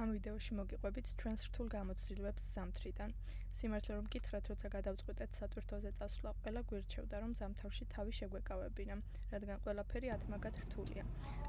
ამ ვიდეოში მოგიყვებით ჩვენს რთულ გამოცდილებებს ზამთრიდან. Სიმართლე რომ გითხრათ, როცა გადავწყვიტეთ სატვირთოზე წასვლა, ყველა გვირჩევდა, რომ ზამთარში თავი შეგვეკავებინა, რადგან ყველაფერი ათმაგად რთულია.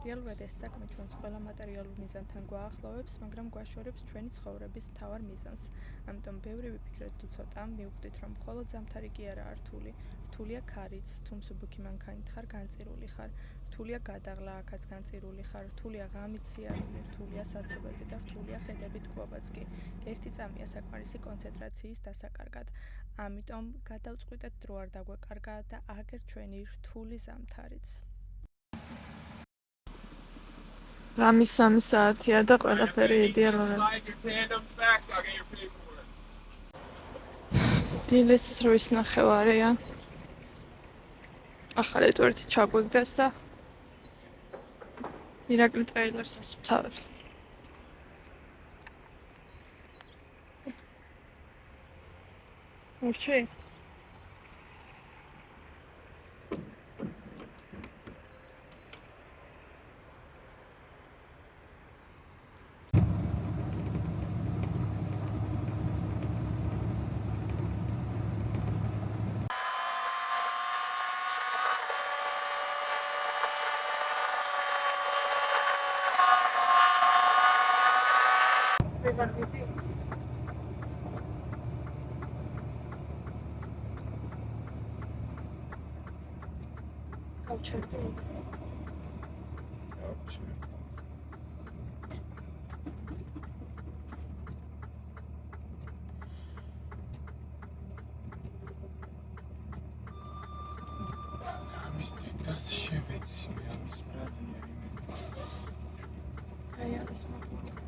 რეალურად ეს საქმე ჩვენს ყველა მატერიალურ მიზანთან გვაახლოვებს, მაგრამ გვაშორებს ჩვენი ცხოვრების მთავარ მიზანს. ამიტომ ბევრი ვიფიქრეთ თუ ცოტა, მივხვდით, რომ მხოლოდ ზამთარი კი არაა რთული. რთულია ქარიც, თუ მსუბუქი მანქანით ხარ, განწირული ხარ. რთულია გადაღლა, აქაც განწირული ხარ, რთულია ღამით სიარული, რთულია საცობები და რთულია ხედებით კვებაც კი. ერთი წამია საკმარისი კონცენტრაციის დასაკარგად. ამიტომ გადავწყვიტეთ დრო არ დაგვეკარგა და აგერ ჩვენი რთული ზამთარიც. Ღამის 3 საათია და ყველაფერი იდეალურად. დილის 8-ის ნახევარია. ახალი ტვერთი ჩაგვიგდეს და მირაკლი ტრეილერს ასვთავებს. ურჩი? Das შევეცი ამის ბრალია იმედი. აი არის მაგალითად.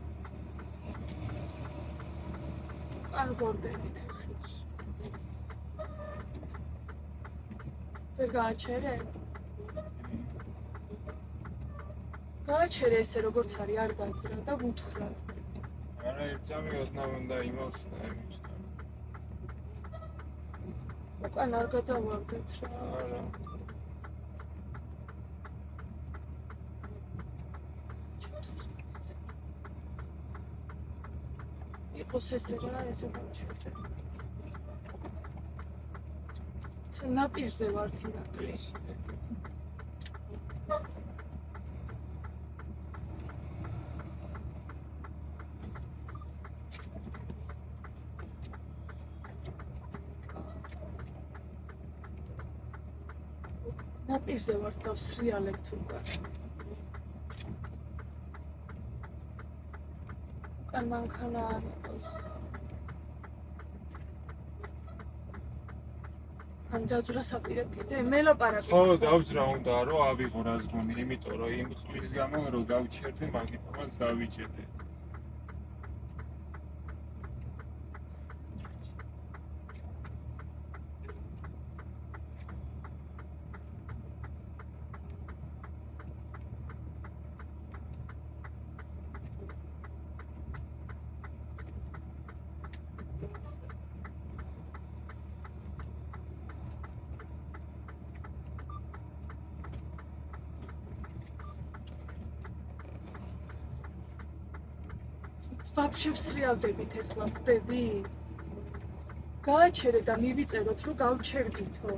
კან გორდენით ხიც. გააჩერე? გააჩერე ესე როგორც არის, არ დაძრა და ვუთხრა. არა, ერთამი ოდნავ უნდა იმოსნა იმის. უკან არ გადავარდეთ რა. არა. იყოს ესე რა, ესე გავჩერდე. ნაპირზე ვართ ირაკლი. ნაპირზე ვართ დავსრიალებთ უკან. უკან მანქანა არ იყოს. ამ დაძვრა საპირე კიდე მელაპარაკე. ხო, დავძრა უნდა რომ ავიღო რაზგონი, იმიტომ რომ იმ ხმის გამო რომ გავჩერდი, მაგიტომაც დავიჭერდი. ვაფშე ვსრიალდებით ეხლა ხდები? გააჩერე და მივიწეროთ რომ გავჩერდითო.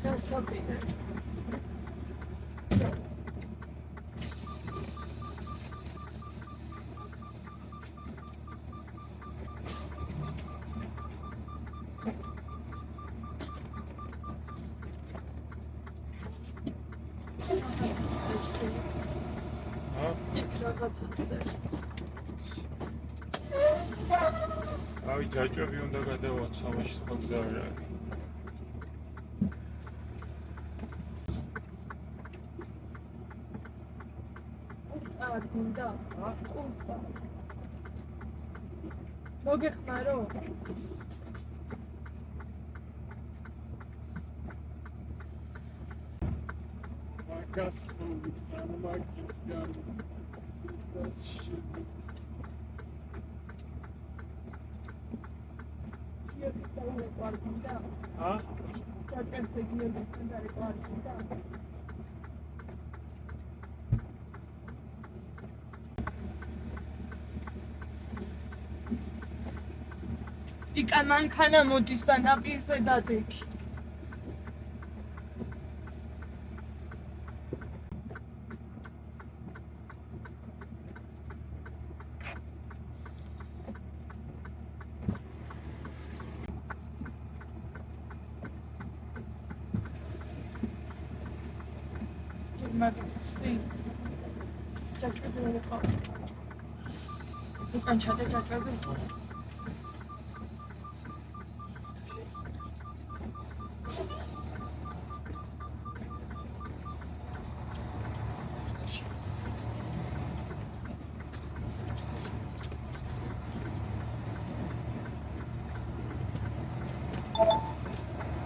დასაპირე. ავი ჯაჭვები უნდა გადავაცვა, მაშინ სხვა გზა არ არის. გინდა? კულტა. მოგეხმარო? მაგას მოგიწან მაგის გამო. Das shit. Hier ist da eine Quartinta. Ha? Da kannst du hier ein bisschen da Quartinta. იკან მანქანა მოდის და ნაპირზე დადექი. ჯაჭვები ვიყავ. უკან ჩადე ჯაჭვები.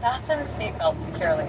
Fasten seatbelt securely.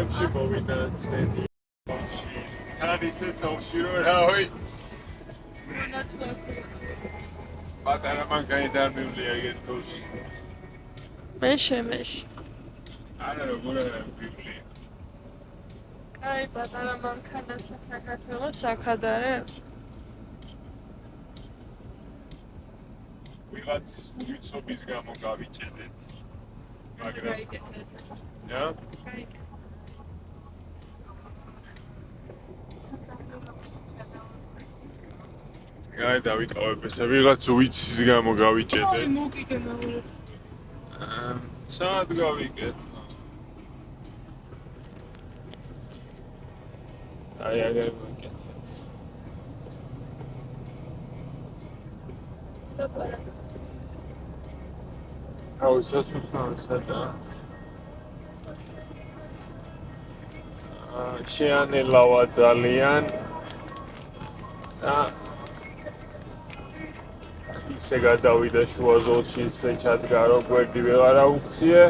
Olებში მოვიდა ტრენი. თან ისეთ ოლში რომ რავი. პატარა მანქანა დამივლია ეგეთ ოლში. მეშ. არა როგორ არა ვივლია. აი პატარა მანქანას საქართველოს აქადარებს. ვიღაც უცობის გამო გავიჭედეთ. მაგრამ რა? აი დავიკავებ ესე ვიღაც უიცის გამო აი გავიჭედეთ. მოკიდე მეორე. სად გავიკეთ? აი აგერ მოკეთეს. აუ სასუსნავი სადა. შეანელავა ძალიან. ისე გადავიდა შუა ზოლში, ისე ჩადგა, რომ გვერდი ვეღარ აუქციე.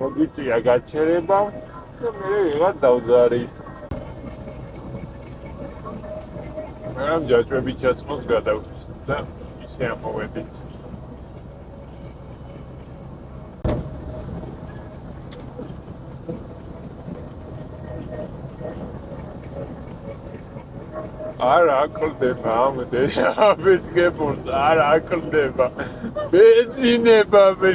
მოგიწია გაჩერება და მე ვიღარ დავზარით. მაგრამ ჯაჭვები ჩაცმოს გადავჭით და ისე ამოვედით. არა აკლდება ამდენი აბეთგებულს არა აკლდება ბენზინება მე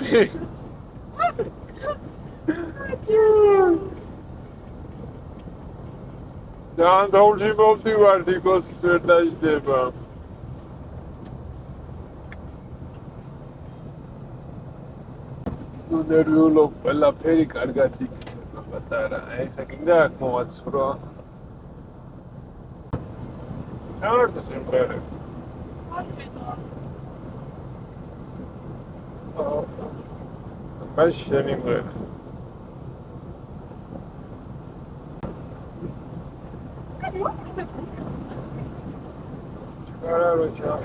დაუნდოლში მოვდივარ თიკოს ვერ დაждდება ნუ ნერვიულობ ყველაფერი კარგად იქნება პატარა ეხა კიდე აქ მოვაცვრო Nerede simleri? Ben şişeneyim böyle. Çıkarar uçağı.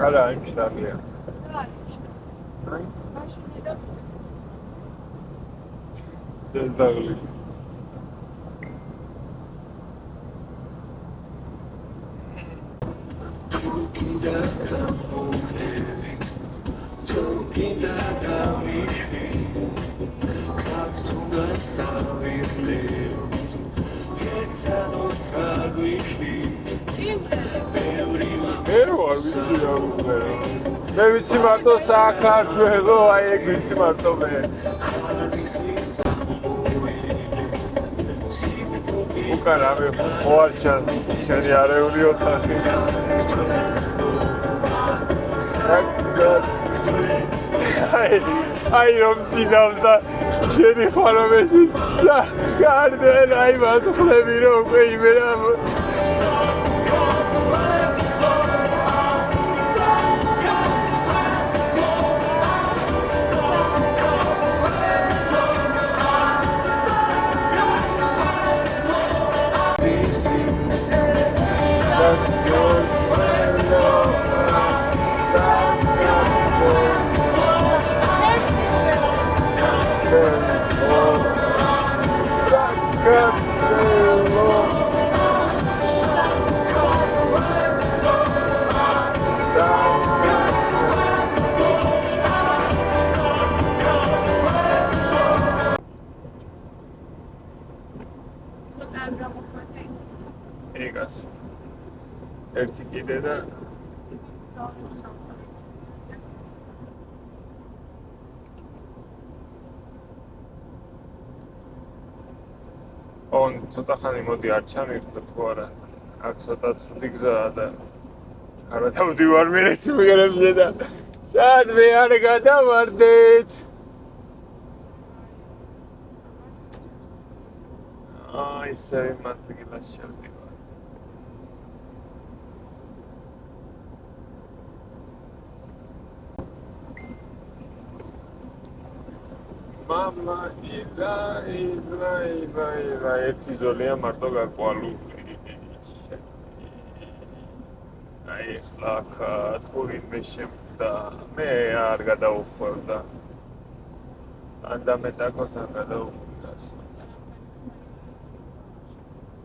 Araymışlar ya. Ses dağılıyor. მე ვიცი მარტო საქართველო აი ეგ ვიცი მარტო მე უკან ამე მოარჩან შენი არეული ოთახი აი რომ ცინავს და შენი ხარობეში გარდენ აი მათხლები რომ უკვე იმერა ეგას ერთი კიდე და on ცოტა ხანი მოდი არ ჩამირთო თუ არა აქ ცოტა ცუდი გზაა და არა დავდივარ მე სიმღერებზე და სადმე არ გადავარდეთ ისე მათგილას შევდივარ მამა ირა ერთი ზოლია მარტო გაკვალული აი ახლა თურინმე შემდა მე არ გადავუხვევდა ანდა მეტაკოს არ გადავუხვდა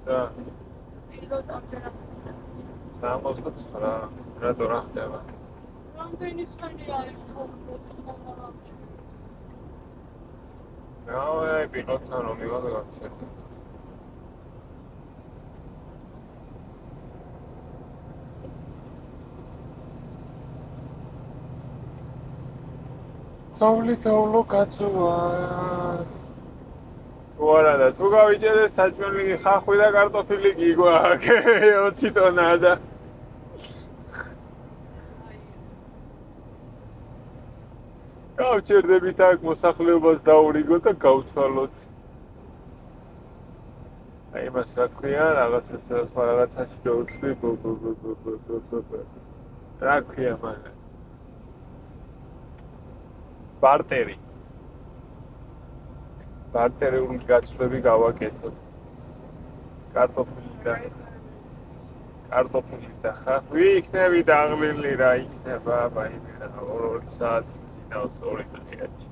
და 69 რატო რა ხდება რამდენი ხანია ეს თორემ აი პილოტთან რომ მივადა გავჩერდა თავლო კაცოა თუ არა და თუ გავიჭერე საჭმელი ხახვი და კარტოფილი გიგვაქვს 20 ტონა და გავჩერდებით აქ მოსახლეობას დაურიგოთ და გავცვალოთ აი მას რა ქვია რაღაცაში დავუცვი რა ქვია მაგას ბარტერული გაცვლები გავაკეთოთ კარტოფილი და ხახვი იქნები დაღლილი რა იქნება ბაიმე რა 2 საათი წინავს 2 დღეებში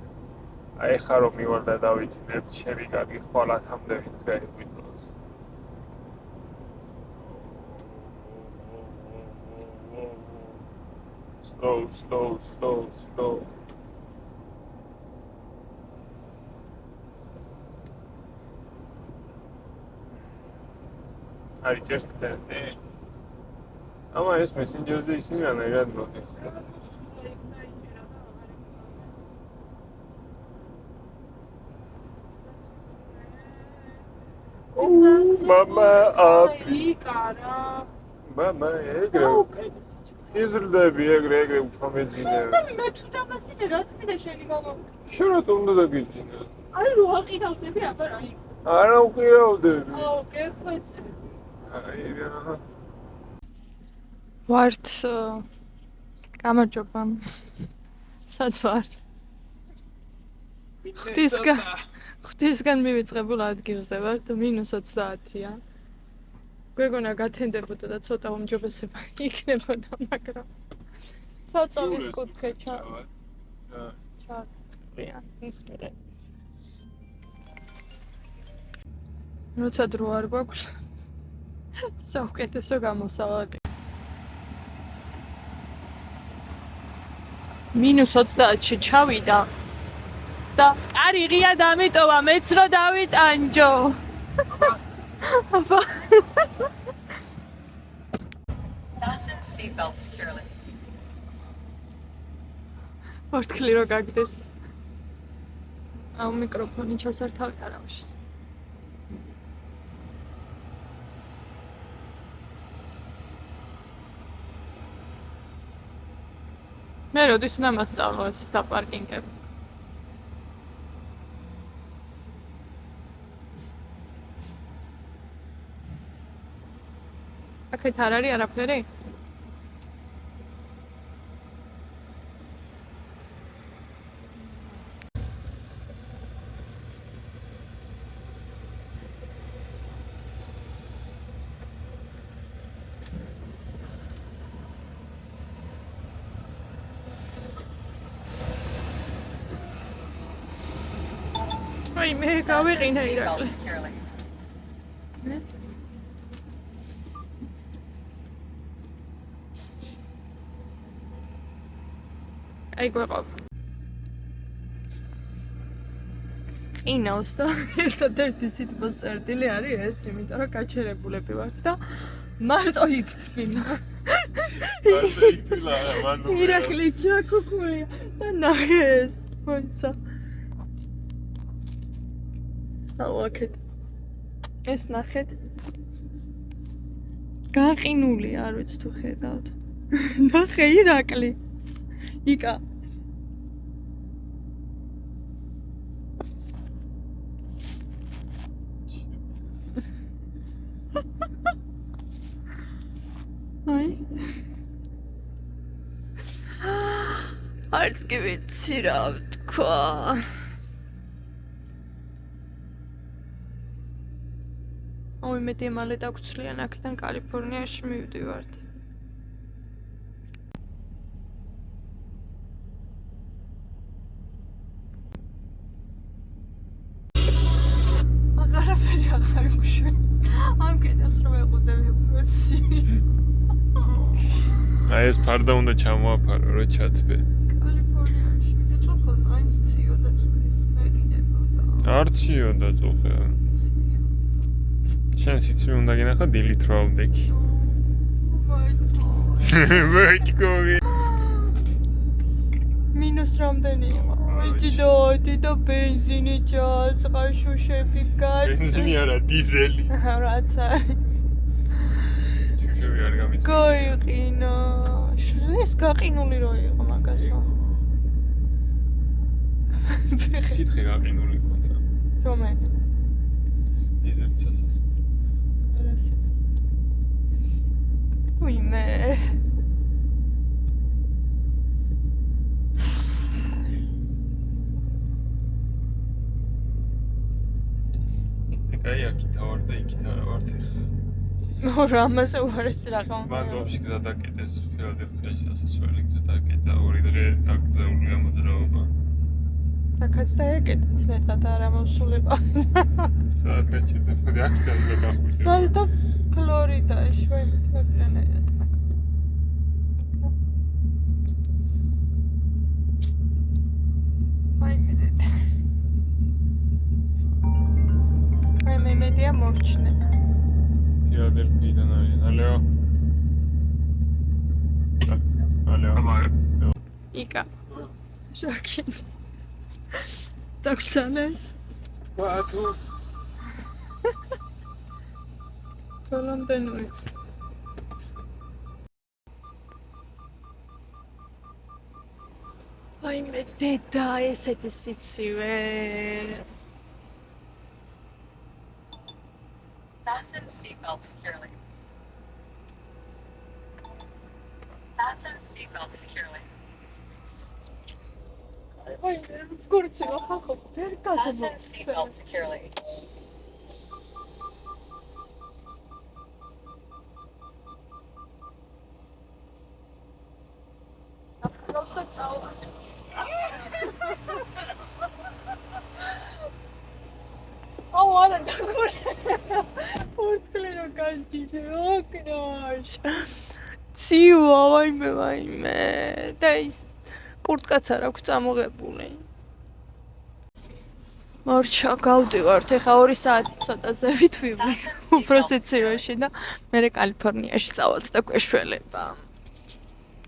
აი ხა რომ მივარ და დავიძინებ ჩემი კარგი ხვალათამდე ვინც გაიგვიწოს slow I just ama es messenger'da isim yanayad notice. Mama Afrika. Mama egre. Sizildebi egre ufamezinler. მე თუ დამაცინე რა თქმა შენი მამა. შოროთ უნდა დაგიძინე. აი რო აყირავდები აბა აი. არა უყირავდები. აუ გეხვეწე. ვართ გამარჯობა სად ვართ ღვთისგან მივიწყებულ ადგილზე ვართ -30-ია გვეგონა გათენდებოდა და ცოტა უმჯობესება იქნებოდა მაგრამ საწოლის კუთხე ჩარყია ის მერე როცა დრო არ გვაქვს საუკეთესო გამოსავალი -30-ში ჩავიდა და არი ღია დამიტოვა მეც რო დავიტანჯო აბა Fasten seatbelt securely. პორტკლი რო გაგდეს აუ მიკროფონი ჩასართავი არ ამაშის მე როდის უნდა მასწავლო ეს დაპარკინგები? აქეთ არ არის არაფერი? აი მე Fasten გავიყინა seatbelt ირაკლი. securely. აი გვეყავ. ყინავს და ერთადერთი სიტყვის წერტილი არის ეს, იმიტომ რომ გაჩერებულები ვართ და მარტო იქ თბინა. ირაკლი ჩაკუქულია და ნახე ეს, მოიცა. აუ აქეთ. ეს ნახეთ. გაყინულია, არ ვიცი თუ ხედავთ. ნახე ირაკლი. იკა. აი. არც კი ვიცი რა ვთქვა. ой, მე მალე დაგვრცლიან აქედან კალიფორნიაში მივდივართ. აღარაფერი აღარ გვშვენ. ამ კედელს რომ ეყუდები პროცესი. აი ეს ფარდა უნდა ჩამოაფარო რა ჩათბე. კალიფორნიაში ვიდეწუხო, მაინც ციოდა ცხვირის მეყინებოდა. არ ციოდა წუხე. შენ სიცივე უნდა გინახა დილით რა ვდექი. ვაიტკოვი. მინუს რამდენი იყო? ვიჭიდოდი და ბენზინი ჩაასხა შუშები კაცი. ბენზინი არა, დიზელი. რაც არის. შუშები არ გამიწევს. გაიყინა. ეს გაყინული რო იყო მაგასო. სითხე გაყინული კონდა. რომელი? დიზელის ასას. ვიმე. ეკაი აქ თავარ და იქ არა ვართ ხა. ორ ამაზე უარესი რა ყავ. მადლობში გზა დაკეტეს, ფილადელფიაში სასასველი გზა დაკეტა, 2 დღე აკრძალულია მოძრაობა. აქაც დაეკეტათ ნეტად არა მოსულიყო. საათ მეჩერდა, ხოდი აქედან უნდა გავხურდე. სალდა ფლორიდაში ვიმეთებიანად. აი მე მედია მორჩნე. ფილადელფიიდან არიან. ალეო. ალეო. იკა. შოქი. დაგცანეს. ბატუ. კოლომბენური. აი მე დედა ესეთი სიცივე. Fasten seatbelt securely. Fasten seatbelt securely. აი მე გურცი ვახახო. Fasten seatbelt securely. просто წავალ. აუ არა დახურე. ორთქლე რო განტიჯე ოკნაშ. ცივა ვაიმე. და ის კურტკაც არ აქვს წამოღებული. მორჩა გავდივართ, ეხა 2 საათი ცოტაზე ვითვივი. უფრო სიცივეში და მე კალიფორნიაში წავალთ და გვეშველება.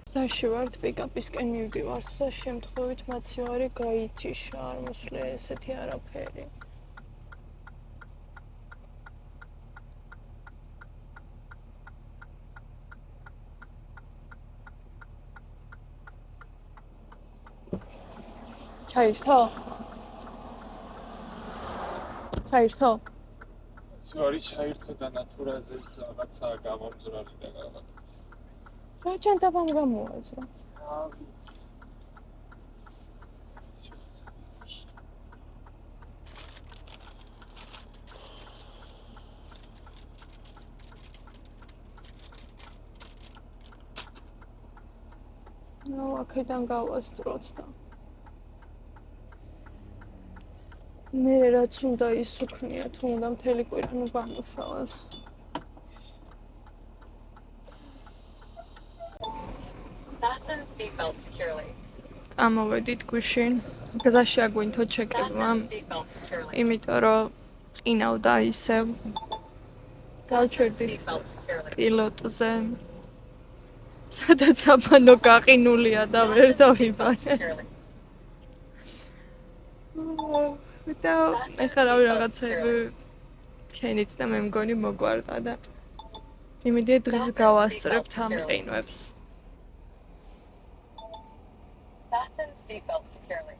საში ვართ პიკაპისკენ მივდივართ და შემთხვევით მაცივარი გაითიშა, არ მოსვლია ესეთი არაფერი. ჩაირთო? ჩაირთო? ზორი ჩაირთო და ნატურაზე რაღაცა გამომძრალი და რაღაც. რა ჩანტაბამ გამოაზრო? ნუ აქედან გავასწროთ და მე რაც უნდა ის უქნია თუ უნდა მთელი კვირა ნუ გამუშავოს. Fasten seatbelt securely. ამოვედით გვიშინ. გზაში აგვინთო ჩეკებმა, Fasten seatbelt securely. იმიტომ რომ ყინავდა ისევ Fasten გავჩერდით seatbelt securely. პილოტზე. სადაც აბანო გაყინულია და ვერ Fasten seatbelt დავიბარე. securely. და ეხლა რავი რაღაცები ქენით და მე მგონი მოგვარდა და იმედია დღეს გავასწრებთ ამ ყინვებს. Fasten seatbelt securely.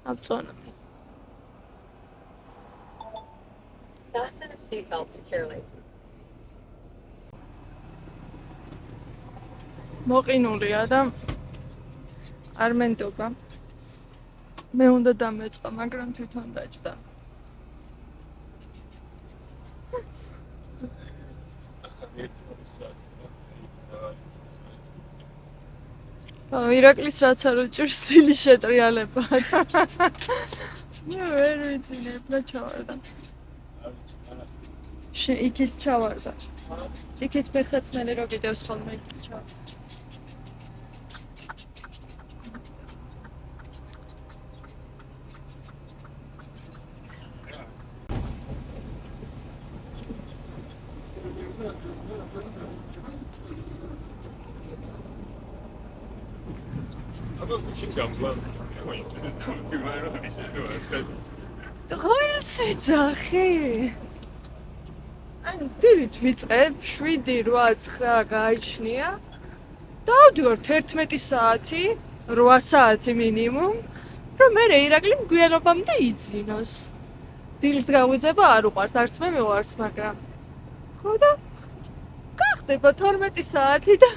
აბწონოთ. Fasten seatbelt securely. მოყინულია და არ მენდობა. მე უნდა დამეწყო, მაგრამ თვითონ დაჭდა. ირაკლის რაც არ უჭირს ძილი შეტრიალება. მე ვერ ვიცი, ნებლა ჩავარდა. იქით ჩავარდა. იქით ფეხსაცმელი რო გიდევს ხოლმე იქით ჩავარდა. დღეილსი ძახი. ანუ დილით ვიწყებ 7-8-9 გაიჩნია. დავდივართ 11 საათი, 8 საათი მინიმუმ, რომ მე ირაკლი მგვიანობამდე იძინოს. დილით გავიძება არ უყვართ, არც მე მეوارს, მაგრამ ხო და გახდება 12 საათი და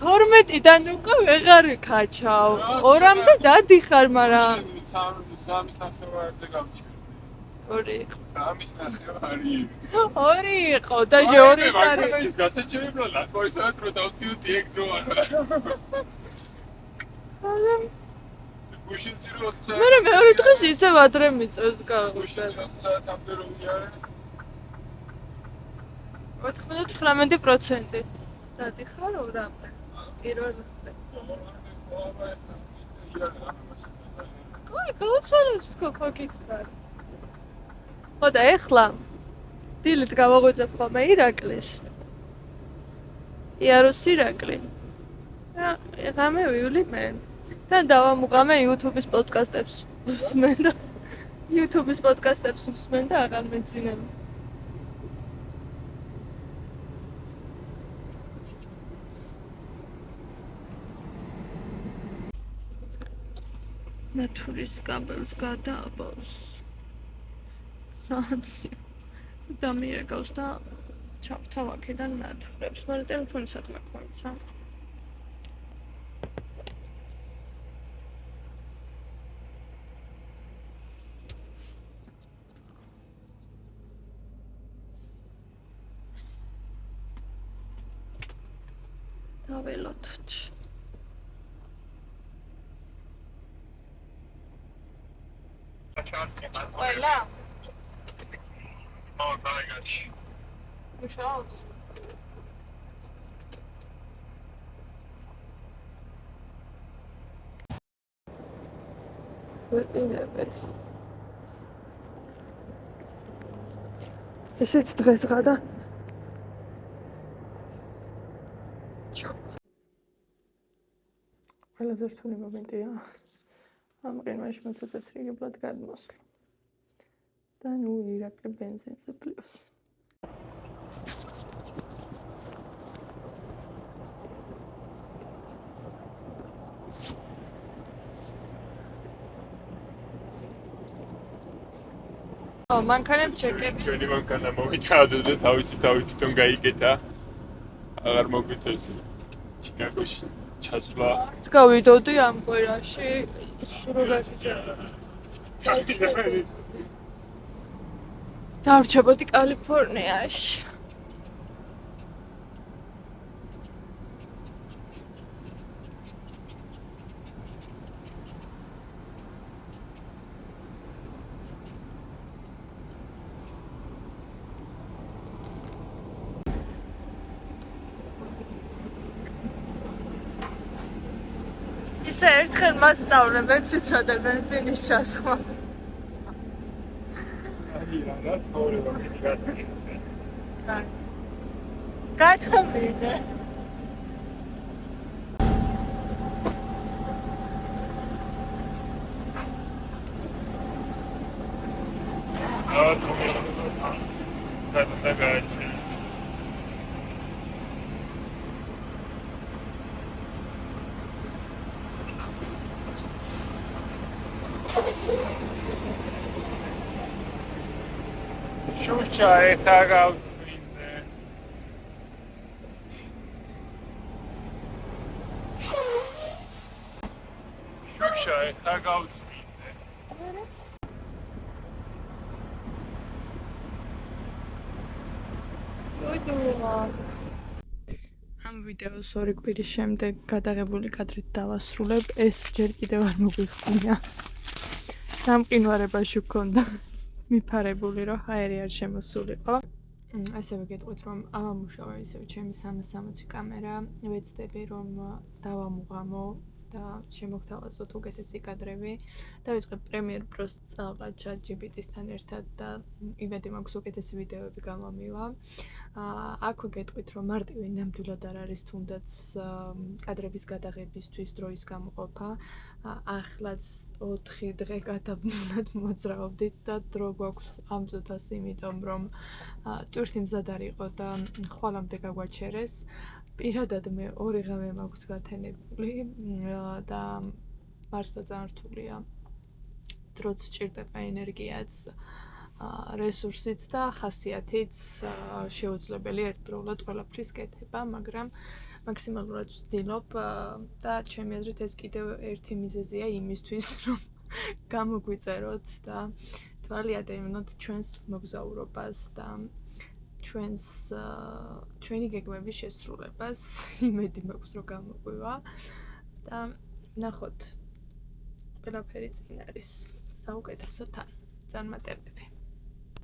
12-დან უკვე ვეღარ ვიქაჩავ. 2-მდე დადიხარ, მაგრამ 3 ნახევარზე გავჩერდი. 2 2 იყო და 2 წარი. ის გასაჩერებლად ლატვისად რო დავდივდი ეგ დრო არა. გუშინში რო 20 მე მეორე დღეს ისევ ადრე მიწევს გაღვიძება. გუშინში 20 საათამდე რო ვიარე. 99% დადიხარ 2-მდე. პირველ დღე. გაუცალეს თქო ხო გითხარ. ხო და ეხლა დილით გავაღვიძებ ხოლმე ირაკლის. იაროს ირაკლი. და ღამე ვივლი მე. და დავამუყამე YouTube-ის პოდკასტებს ვსმენ და YouTube-ის პოდკასტებს ვსმენ და აღარ მეძინებ. ნათურის კაბელს გადააბავს. საათი დამიერგავს და ჩავთავ აქედან ნათურებს. მაგრამ ტელეფონი სადმე გვაიცა. დაველოდოთ. ყველა? Oh, my gosh. მუშაობს? ვიყინებთ. ესეც დღეს ღადა. ყველაზე რთული მომენტია. ამ ყინვაში მოსაწესრიგებლად გადმოსვლა. და ნუ ირაკლი ბენზინზე პლუს. მანქანებს ჩეკები. ჩვენი მანქანა მოვიდა აზერზე თავისი თვითონ გაიგეთა. აღარ მოგვიწევს ჩიკაგოში ჩასვლა. არც გავიდოდი ამ კვირაში, სულ გაგიჭირდა. დავრჩებოდი კალიფორნიაში. ისე ერთხელ მას სწავლებენ ციცოდე ბენზინის ჩასხმა. აი რა თორეა მიგაცი. გადავიდე. აა თორეა. საერთოდ გააჩნია. Shusha ethag out in there. Shusha ethag out in there. ამ ვიდეოს 2 კვირის შემდეგ გადაღებული კადრით დავასრულებ. ეს ჯერ კიდევ არ მოგვიხსნია. დამყინვარებაში ვქონდა მიფარებული, რომ ჰაერი არ შემოსულიყო. ასევე გეტყვით, რომ ავამუშავე ისევ ჩემი 360 კამერა. ვეცდები, რომ დავამუღამო და შემოგთავაზოთ უკეთესი კადრები. დავიწყებ Premiere Pro-ს სწავლა ChatGPT-სთან ერთად და იმედი მაქვს უკეთესი ვიდეოები გამომივა. აქვე გეტყვით, რომ მარტივი ნამდვილად არ არის თუნდაც კადრების გადაღებისთვის დროის გამოყოფა. ახლაც 4 დღე გადაბმულად მოძრაობდით და დრო გვაქვს ამ წუთას, იმიტომ რომ ტვირთი მზად არ იყო და ხვალამდე გაგვაჩერეს. პირადად მე 2 ღამე მაქვს გათენებული და მართლა ძალიან რთულია. დროც სჭირდება ენერგიაც, რესურსიც და ხასიათიც შეუძლებელი ერთდროულად ყველაფრის კეთება, მაგრამ მაქსიმალურად ვცდილობ და ჩემი აზრით ეს კიდევ ერთი მიზეზია იმისთვის, რომ გამოგვიწეროთ და თვალი ადევნოთ ჩვენს მოგზაურობას და ჩვენი გეგმების შესრულებას. იმედი მაქვს, რომ გამოგვივა და ნახოთ ყველაფერი წინ არის საუკეთესო თან. წარმატებები.